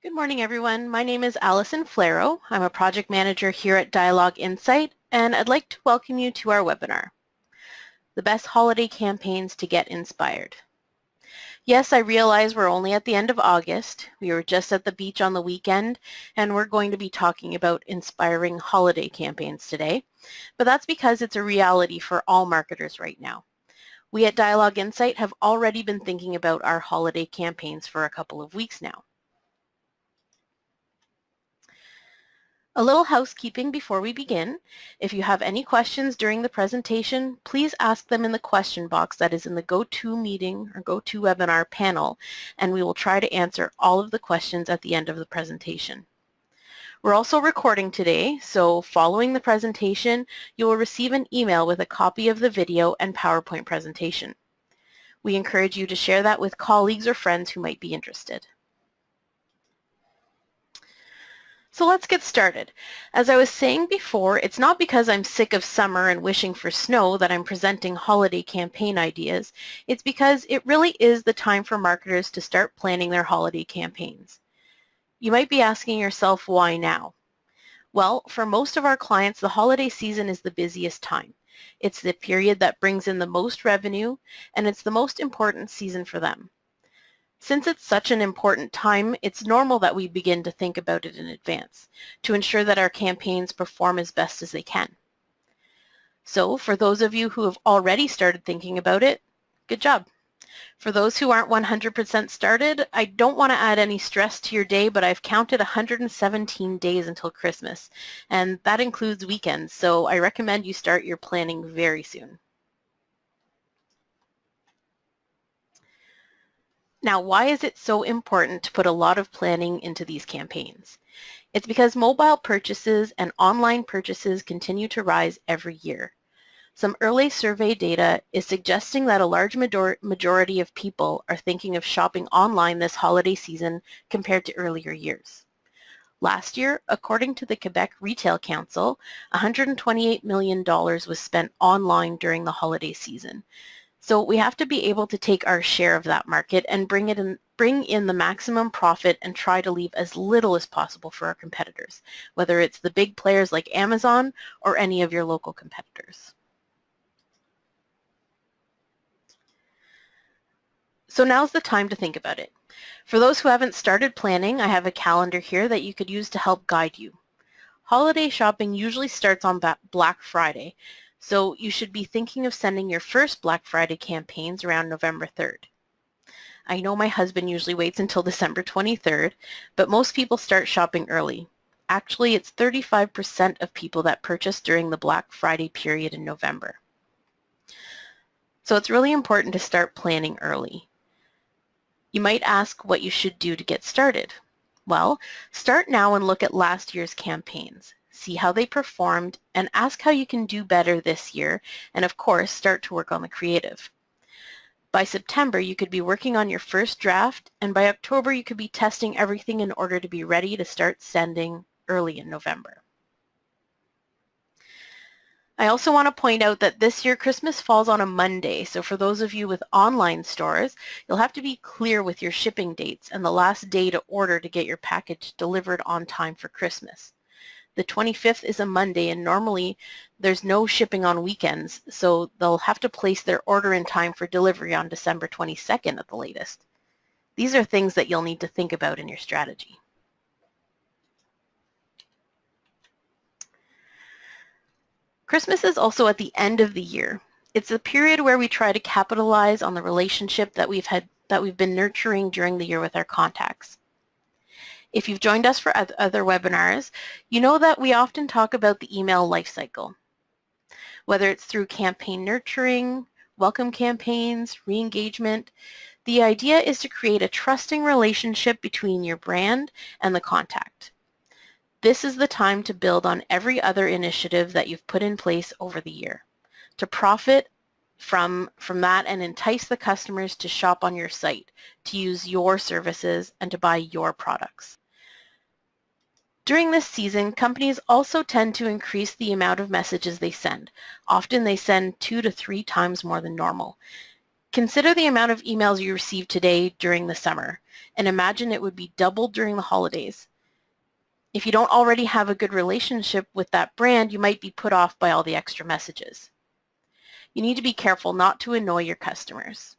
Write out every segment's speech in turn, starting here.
Good morning, everyone. My name is Allison Flero. I'm a project manager here at Dialog Insight, and I'd like to welcome you to our webinar, The Best Holiday Campaigns to Get Inspired. Yes, I realize we're only at the end of August. We were just at the beach on the weekend, and we're going to be talking about inspiring holiday campaigns today, but that's because it's a reality for all marketers right now. We at Dialog Insight have already been thinking about our holiday campaigns for a couple of weeks now. A little housekeeping before we begin. If you have any questions during the presentation, please ask them in the question box that is in the GoToMeeting or GoToWebinar panel, and we will try to answer all of the questions at the end of the presentation. We're also recording today, so following the presentation, you will receive an email with a copy of the video and PowerPoint presentation. We encourage you to share that with colleagues or friends who might be interested. So let's get started. As I was saying before, it's not because I'm sick of summer and wishing for snow that I'm presenting holiday campaign ideas. It's because it really is the time for marketers to start planning their holiday campaigns. You might be asking yourself, why now? Well, for most of our clients, the holiday season is the busiest time. It's the period that brings in the most revenue, and it's the most important season for them. Since it's such an important time, it's normal that we begin to think about it in advance to ensure that our campaigns perform as best as they can. So for those of you who have already started thinking about it, good job. For those who aren't 100% started, I don't want to add any stress to your day, but I've counted 117 days until Christmas, and that includes weekends, so I recommend you start your planning very soon. Now, why is it so important to put a lot of planning into these campaigns? It's because mobile purchases and online purchases continue to rise every year. Some early survey data is suggesting that a large majority of people are thinking of shopping online this holiday season compared to earlier years. Last year, according to the Quebec Retail Council, $128 million was spent online during the holiday season. So we have to be able to take our share of that market and bring in the maximum profit and try to leave as little as possible for our competitors, whether it's the big players like Amazon or any of your local competitors. So now's the time to think about it. For those who haven't started planning, I have a calendar here that you could use to help guide you. Holiday shopping usually starts on Black Friday, so you should be thinking of sending your first Black Friday campaigns around November 3rd. I know my husband usually waits until December 23rd, but most people start shopping early. Actually, it's 35% of people that purchase during the Black Friday period in November. So it's really important to start planning early. You might ask what you should do to get started. Well, start now and look at last year's campaigns. See how they performed, and ask how you can do better this year, and of course, start to work on the creative. By September, you could be working on your first draft, and by October, you could be testing everything in order to be ready to start sending early in November. I also want to point out that this year Christmas falls on a Monday, so for those of you with online stores, you'll have to be clear with your shipping dates and the last day to order to get your package delivered on time for Christmas. The 25th is a Monday, and normally there's no shipping on weekends, so they'll have to place their order in time for delivery on December 22nd at the latest. These are things that you'll need to think about in your strategy. Christmas is also at the end of the year. It's a period where we try to capitalize on the relationship that we've been nurturing during the year with our contacts. If you've joined us for other webinars, you know that we often talk about the email lifecycle. Whether it's through campaign nurturing, welcome campaigns, re-engagement, the idea is to create a trusting relationship between your brand and the contact. This is the time to build on every other initiative that you've put in place over the year, to profit from that and entice the customers to shop on your site, to use your services, and to buy your products. During this season, companies also tend to increase the amount of messages they send. Often they send 2 to 3 times more than normal. Consider the amount of emails you receive today during the summer, and imagine it would be doubled during the holidays. If you don't already have a good relationship with that brand, you might be put off by all the extra messages. You need to be careful not to annoy your customers.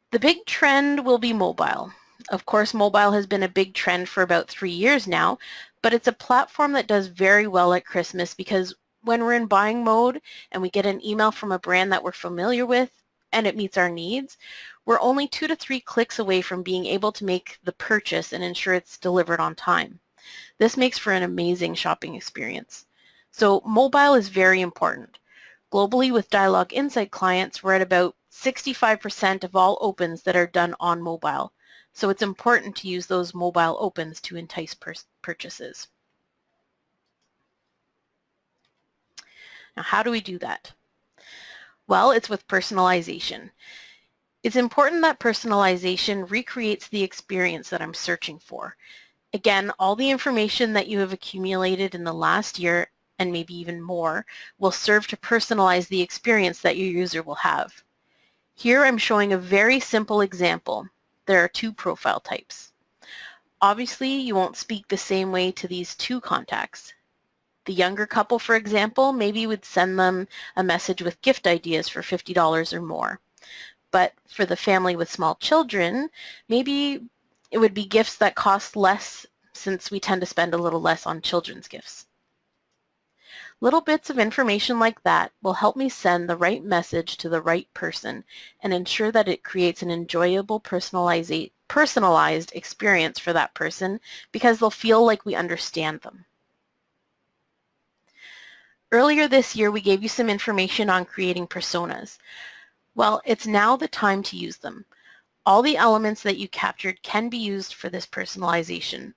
The big trend will be mobile. Of course, mobile has been a big trend for about 3 years now, but it's a platform that does very well at Christmas because when we're in buying mode and we get an email from a brand that we're familiar with and it meets our needs, we're only 2 to 3 clicks away from being able to make the purchase and ensure it's delivered on time. This makes for an amazing shopping experience. So mobile is very important. Globally, with Dialog Insight clients, we're at about 65% of all opens that are done on mobile. So it's important to use those mobile opens to entice purchases. Now, how do we do that? Well, it's with personalization. It's important that personalization recreates the experience that I'm searching for. Again, all the information that you have accumulated in the last year, and maybe even more, will serve to personalize the experience that your user will have. Here I'm showing a very simple example. There are 2 profile types. Obviously, you won't speak the same way to these 2 contacts. The younger couple, for example, maybe you would send them a message with gift ideas for $50 or more. But for the family with small children, maybe it would be gifts that cost less, since we tend to spend a little less on children's gifts. Little bits of information like that will help me send the right message to the right person and ensure that it creates an enjoyable personalized experience for that person because they'll feel like we understand them. Earlier this year, we gave you some information on creating personas. Well, it's now the time to use them. All the elements that you captured can be used for this personalization,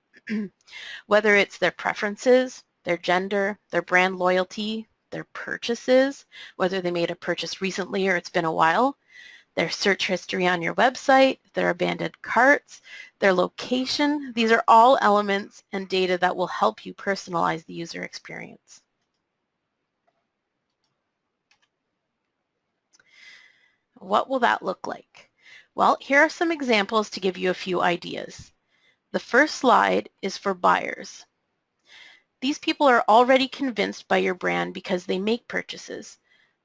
whether it's their preferences, their gender, their brand loyalty, their purchases, whether they made a purchase recently or it's been a while, their search history on your website, their abandoned carts, their location. These are all elements and data that will help you personalize the user experience. What will that look like? Well, here are some examples to give you a few ideas. The first slide is for buyers. These people are already convinced by your brand because they make purchases.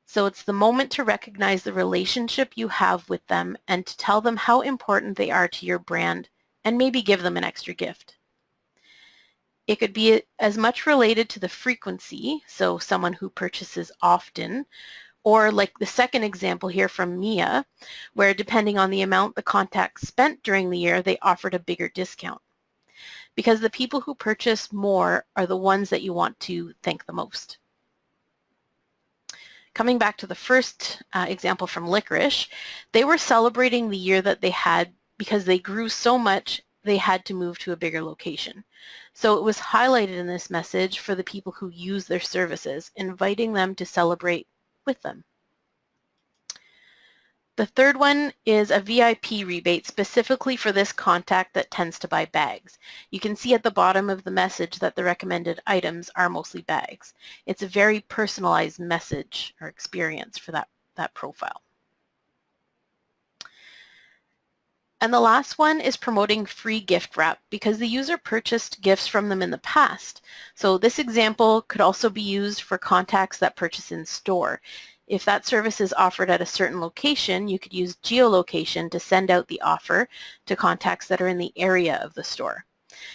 So it's the moment to recognize the relationship you have with them and to tell them how important they are to your brand and maybe give them an extra gift. It could be as much related to the frequency, so someone who purchases often, or like the second example here from Mia, where depending on the amount the contact spent during the year, they offered a bigger discount. Because the people who purchase more are the ones that you want to thank the most. Coming back to the first example from Licorice, they were celebrating the year that they had because they grew so much they had to move to a bigger location. So it was highlighted in this message for the people who use their services, inviting them to celebrate with them. The third one is a VIP rebate specifically for this contact that tends to buy bags. You can see at the bottom of the message that the recommended items are mostly bags. It's a very personalized message or experience for that profile. And the last one is promoting free gift wrap because the user purchased gifts from them in the past. So this example could also be used for contacts that purchase in store. If that service is offered at a certain location, you could use geolocation to send out the offer to contacts that are in the area of the store.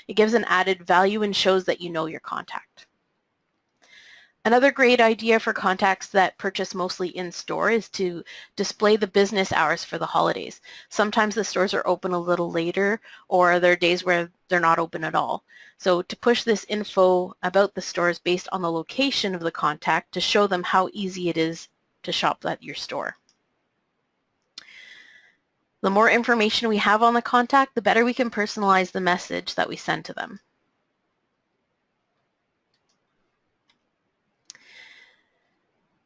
It gives an added value and shows that you know your contact. Another great idea for contacts that purchase mostly in-store is to display the business hours for the holidays. Sometimes the stores are open a little later, or there are days where they're not open at all. So to push this info about the stores based on the location of the contact to show them how easy it is to shop at your store. The more information we have on the contact, the better we can personalize the message that we send to them.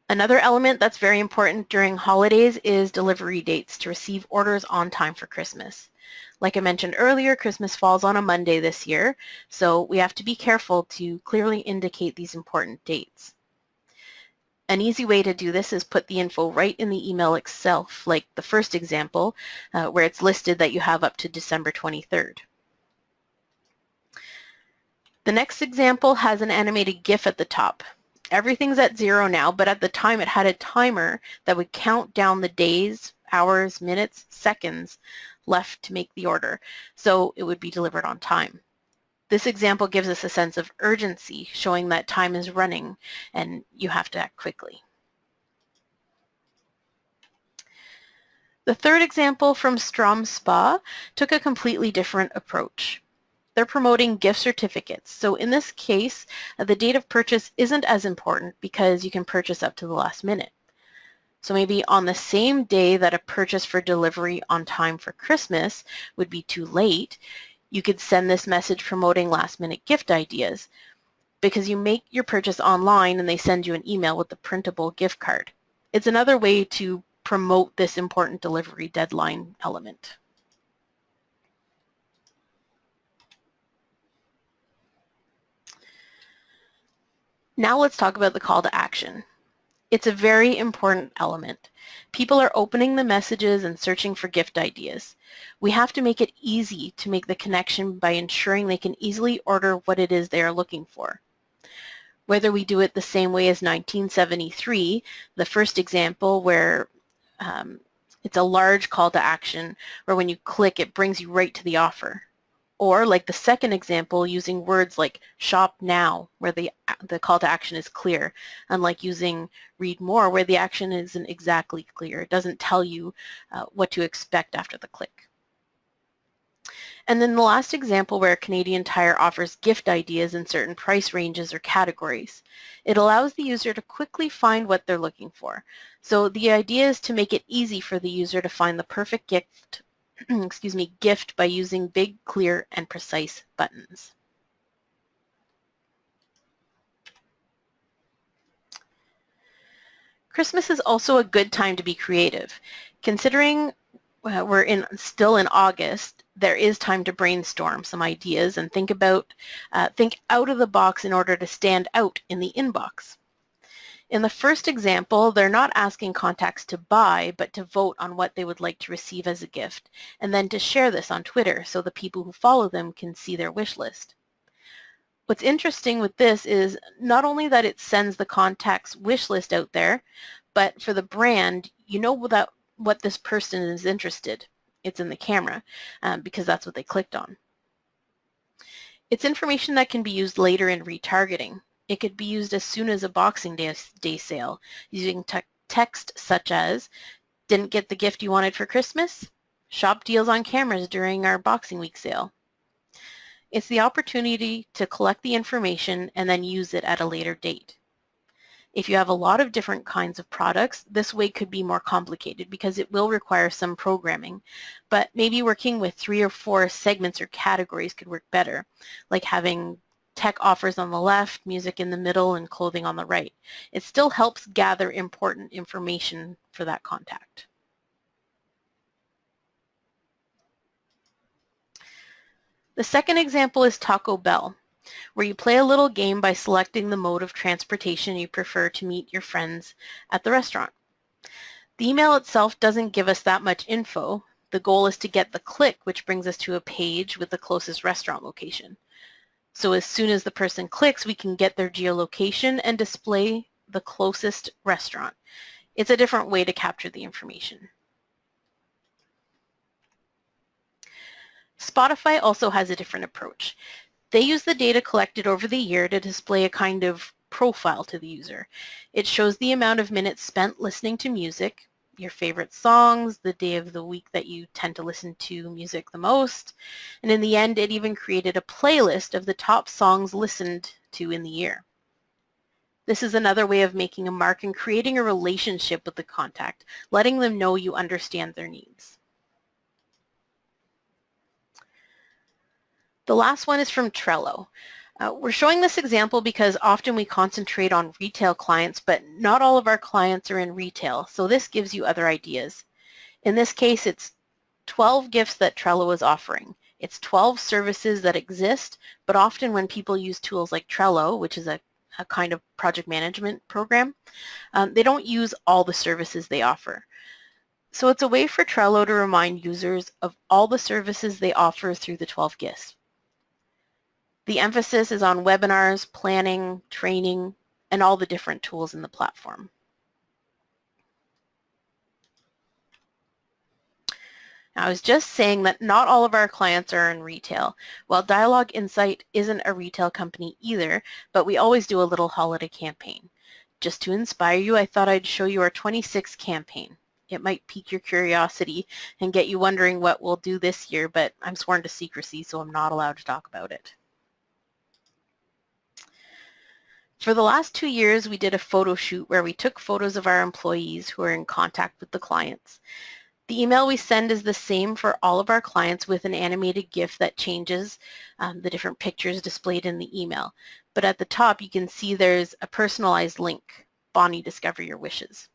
Another element that's very important during holidays is delivery dates to receive orders on time for Christmas. Like I mentioned earlier, Christmas falls on a Monday this year, so we have to be careful to clearly indicate these important dates. An easy way to do this is put the info right in the email itself, like the first example, where it's listed that you have up to December 23rd. The next example has an animated GIF at the top. Everything's at 0 now, but at the time it had a timer that would count down the days, hours, minutes, seconds left to make the order, so it would be delivered on time. This example gives us a sense of urgency, showing that time is running and you have to act quickly. The third example from Strom Spa took a completely different approach. They're promoting gift certificates. So in this case, the date of purchase isn't as important because you can purchase up to the last minute. So maybe on the same day that a purchase for delivery on time for Christmas would be too late, you could send this message promoting last-minute gift ideas because you make your purchase online and they send you an email with the printable gift card. It's another way to promote this important delivery deadline element. Now let's talk about the call to action. It's a very important element. People are opening the messages and searching for gift ideas. We have to make it easy to make the connection by ensuring they can easily order what it is they are looking for. Whether we do it the same way as 1973, the first example where it's a large call to action, where when you click it brings you right to the offer. Or like the second example, using words like shop now, where the call to action is clear, unlike using read more, where the action isn't exactly clear. It doesn't tell you what to expect after the click. And then the last example where Canadian Tire offers gift ideas in certain price ranges or categories. It allows the user to quickly find what they're looking for. So the idea is to make it easy for the user to find the perfect gift gift by using big, clear, and precise buttons. Christmas is also a good time to be creative. Considering we're still in August, there is time to brainstorm some ideas and think out of the box in order to stand out in the inbox. In the first example, they're not asking contacts to buy, but to vote on what they would like to receive as a gift, and then to share this on Twitter so the people who follow them can see their wish list. What's interesting with this is not only that it sends the contact's wish list out there, but for the brand, you know what this person is interested. It's in the camera, because that's what they clicked on. It's information that can be used later in retargeting. It could be used as soon as a Boxing Day sale, using text such as, didn't get the gift you wanted for Christmas? Shop deals on cameras during our Boxing Week sale. It's the opportunity to collect the information and then use it at a later date. If you have a lot of different kinds of products, this way could be more complicated because it will require some programming, but maybe working with 3 or 4 segments or categories could work better, like having tech offers on the left, music in the middle, and clothing on the right. It still helps gather important information for that contact. The second example is Taco Bell, where you play a little game by selecting the mode of transportation you prefer to meet your friends at the restaurant. The email itself doesn't give us that much info. The goal is to get the click, which brings us to a page with the closest restaurant location. So as soon as the person clicks, we can get their geolocation and display the closest restaurant. It's a different way to capture the information. Spotify also has a different approach. They use the data collected over the year to display a kind of profile to the user. It shows the amount of minutes spent listening to music, your favorite songs, the day of the week that you tend to listen to music the most, and in the end it even created a playlist of the top songs listened to in the year. This is another way of making a mark and creating a relationship with the contact, letting them know you understand their needs. The last one is from Trello. We're showing this example because often we concentrate on retail clients, but not all of our clients are in retail, so this gives you other ideas. In this case, it's 12 gifts that Trello is offering. It's 12 services that exist, but often when people use tools like Trello, which is a a kind of project management program. They don't use all the services they offer. So it's a way for Trello to remind users of all the services they offer through the 12 gifts. The emphasis is on webinars, planning, training, and all the different tools in the platform. Now, I was just saying that not all of our clients are in retail. Well, Dialog Insight isn't a retail company either, but we always do a little holiday campaign. Just to inspire you, I thought I'd show you our 26th campaign. It might pique your curiosity and get you wondering what we'll do this year, but I'm sworn to secrecy, so I'm not allowed to talk about it. For the last 2 years, we did a photo shoot where we took photos of our employees who are in contact with the clients. The email we send is the same for all of our clients with an animated GIF that changes the different pictures displayed in the email. But at the top, you can see there's a personalized link, Bonnie, discover your wishes.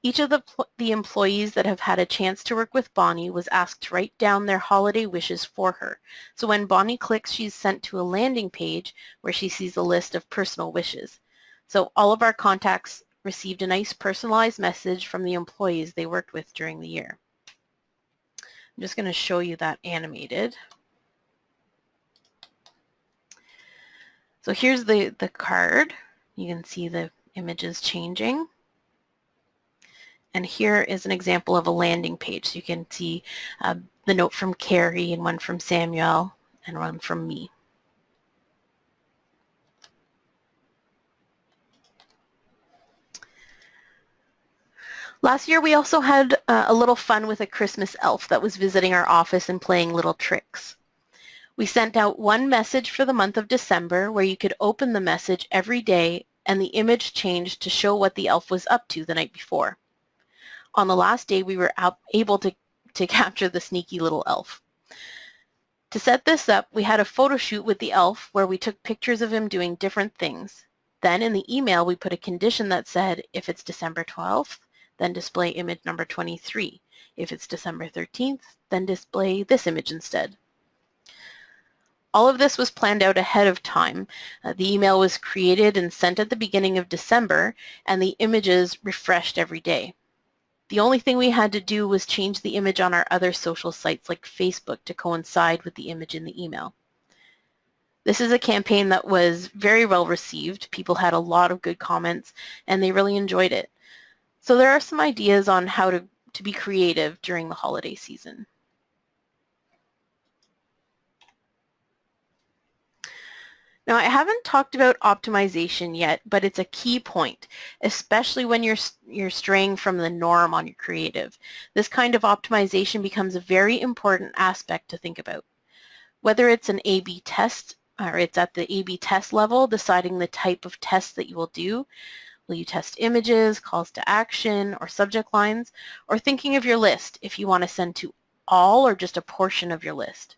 Each of the employees that have had a chance to work with Bonnie was asked to write down their holiday wishes for her. So when Bonnie clicks, she's sent to a landing page where she sees a list of personal wishes. So all of our contacts received a nice personalized message from the employees they worked with during the year. I'm just going to show you that animated. So here's the card. You can see the images changing. And here is an example of a landing page. So you can see the note from Carrie and one from Samuel and one from me. Last year we also had a little fun with a Christmas elf that was visiting our office and playing little tricks. We sent out one message for the month of December where you could open the message every day and the image changed to show what the elf was up to the night before. On the last day, we were able to capture the sneaky little elf. To set this up, we had a photo shoot with the elf where we took pictures of him doing different things. Then in the email, we put a condition that said, if it's December 12th, then display image number 23. If it's December 13th, then display this image instead. All of this was planned out ahead of time. The email was created and sent at the beginning of December, and the images refreshed every day. The only thing we had to do was change the image on our other social sites like Facebook to coincide with the image in the email. This is a campaign that was very well received. People had a lot of good comments and they really enjoyed it. So there are some ideas on how to be creative during the holiday season. Now, I haven't talked about optimization yet, but it's a key point, especially when you're straying from the norm on your creative. This kind of optimization becomes a very important aspect to think about. Whether it's an A/B test or it's at the A/B test level, deciding the type of test that you will do. Will you test images, calls to action, or subject lines? Or thinking of your list if you want to send to all or just a portion of your list.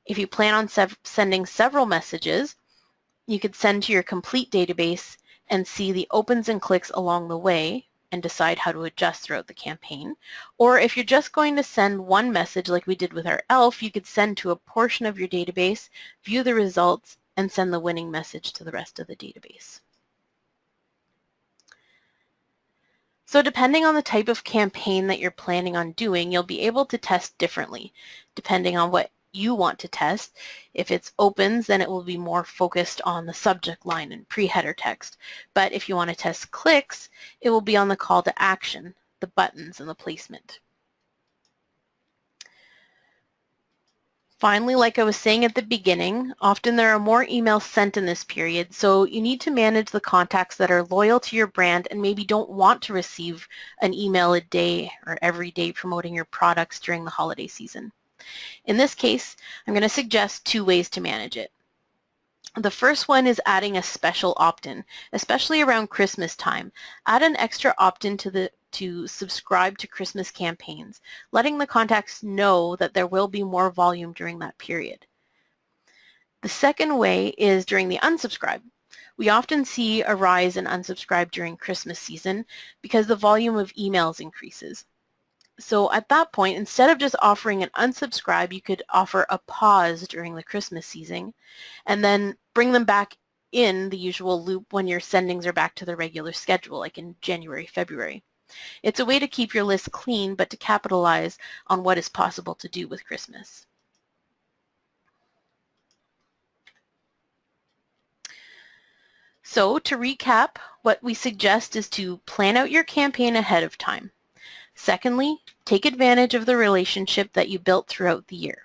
If you plan on sending several messages, you could send to your complete database and see the opens and clicks along the way and decide how to adjust throughout the campaign. Or if you're just going to send one message like we did with our elf, you could send to a portion of your database, view the results, and send the winning message to the rest of the database. So depending on the type of campaign that you're planning on doing, you'll be able to test differently, depending on what you want to test. If it's opens, then it will be more focused on the subject line and pre-header text. But if you want to test clicks, it will be on the call to action, the buttons, and the placement. Finally, like I was saying at the beginning, often there are more emails sent in this period, so you need to manage the contacts that are loyal to your brand and maybe don't want to receive an email a day or every day promoting your products during the holiday season. In this case, I'm going to suggest 2 ways to manage it. The first one is adding a special opt-in, especially around Christmas time. Add an extra opt-in to subscribe to Christmas campaigns, letting the contacts know that there will be more volume during that period. The second way is during the unsubscribe. We often see a rise in unsubscribe during Christmas season because the volume of emails increases. So at that point, instead of just offering an unsubscribe, you could offer a pause during the Christmas season and then bring them back in the usual loop when your sendings are back to the regular schedule, like in January, February. It's a way to keep your list clean, but to capitalize on what is possible to do with Christmas. So to recap, what we suggest is to plan out your campaign ahead of time. Secondly, take advantage of the relationship that you built throughout the year.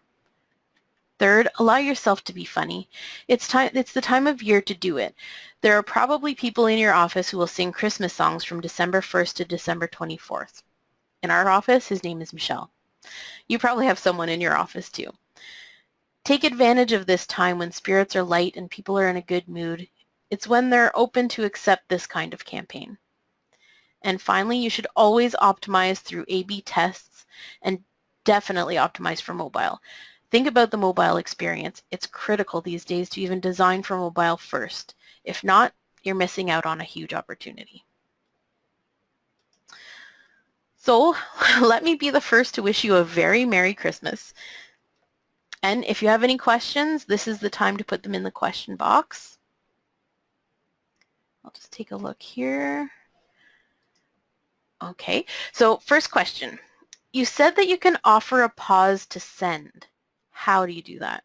Third, allow yourself to be funny. It's the time of year to do it. There are probably people in your office who will sing Christmas songs from December 1st to December 24th. In our office, his name is Michelle. You probably have someone in your office too. Take advantage of this time when spirits are light and people are in a good mood. It's when they're open to accept this kind of campaign. And finally, you should always optimize through A/B tests and definitely optimize for mobile. Think about the mobile experience. It's critical these days to even design for mobile first. If not, you're missing out on a huge opportunity. So let me be the first to wish you a very Merry Christmas. And if you have any questions, this is the time to put them in the question box. I'll just take a look here. Okay, so first question. You said that you can offer a pause to send. How do you do that?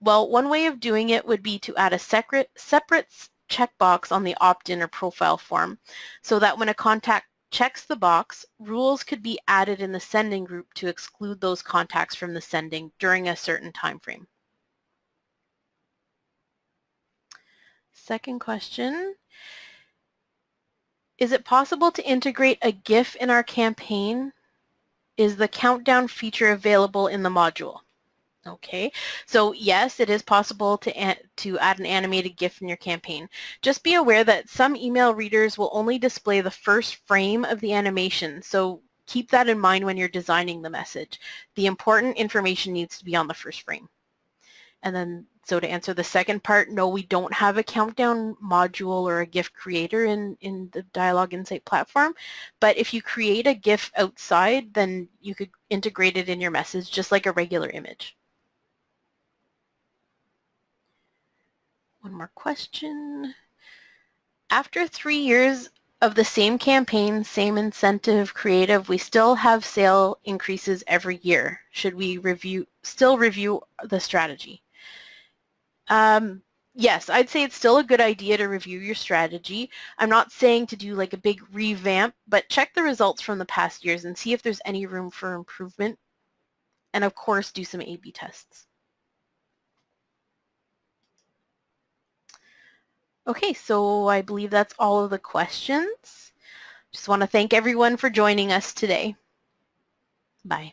Well, one way of doing it would be to add a separate checkbox on the opt-in or profile form so that when a contact checks the box, rules could be added in the sending group to exclude those contacts from the sending during a certain time frame. Second question. Is it possible to integrate a GIF in our campaign? Is the countdown feature available in the module? Okay, so yes, it is possible to add an animated GIF in your campaign. Just be aware that some email readers will only display the first frame of the animation, so keep that in mind when you're designing the message. The important information needs to be on the first frame. And then, so to answer the second part, no, we don't have a countdown module or a GIF creator in the Dialog Insight platform, but if you create a GIF outside, then you could integrate it in your message just like a regular image. One more question. After 3 years of the same campaign, same incentive, creative, we still have sale increases every year. Should we still review the strategy? Yes, I'd say it's still a good idea to review your strategy. I'm not saying to do like a big revamp, but check the results from the past years and see if there's any room for improvement. And of course, do some A/B tests. Okay, so I believe that's all of the questions. Just want to thank everyone for joining us today. Bye.